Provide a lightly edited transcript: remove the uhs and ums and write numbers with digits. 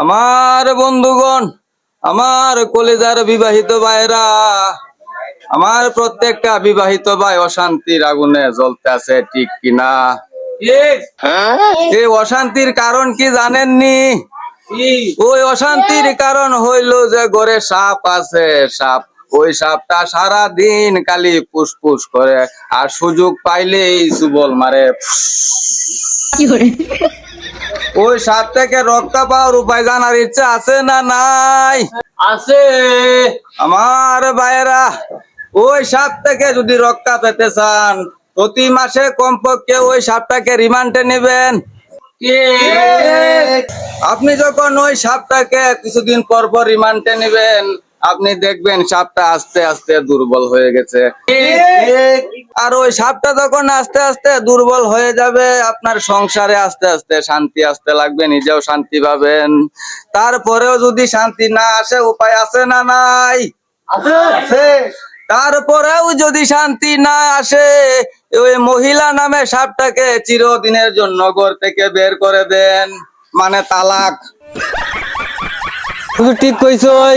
আমার বন্ধুগণ, আমার কলেজার বিবাহিত ভাইরা, আমার প্রত্যেকটা বিবাহিত ভাই অশান্তির আগুনে জ্বলতে আছে, ঠিক কিনা? এই অশান্তির কারণ কি জানেননি? ওই অশান্তির কারণ হইল যে ঘরে সাপ আছে। সাপ, ওই সাপটা সারা দিন খালি ফুসফুস করে, আর সুযোগ পাইলেই সুবল মারে। ওই সাপ থেকে রক্ষা পাওয়ার উপায় জানার ইচ্ছা আছে না নাই? আছে। আমার ভাইয়েরা, ওই সাপ থেকে যদি রক্ষা পেতে চান, প্রতি মাসে কমপক্ষে ওই সাপটাকে রিমান্ডে নেবেন। আপনি যখন ওই সাপটাকে কিছুদিন পর পর রিমান্ডে নেবেন, আপনি দেখবেন সাপটা আস্তে আস্তে দুর্বল হয়ে গেছে। আর ওই সাপটা যখন আস্তে আস্তে দুর্বল হয়ে যাবে, আপনার সংসারে আস্তে আস্তে শান্তি আসতে লাগবে, নিজেও শান্তি পাবেন। তারপরেও যদি শান্তি না আসে, উপায় আছে না নাই? তারপরেও যদি শান্তি না আসে, ওই মহিলা নামে সাপটাকে চিরদিনের জন্য ঘর থেকে বের করে দেন, মানে তালাক। ঠিক কইছই।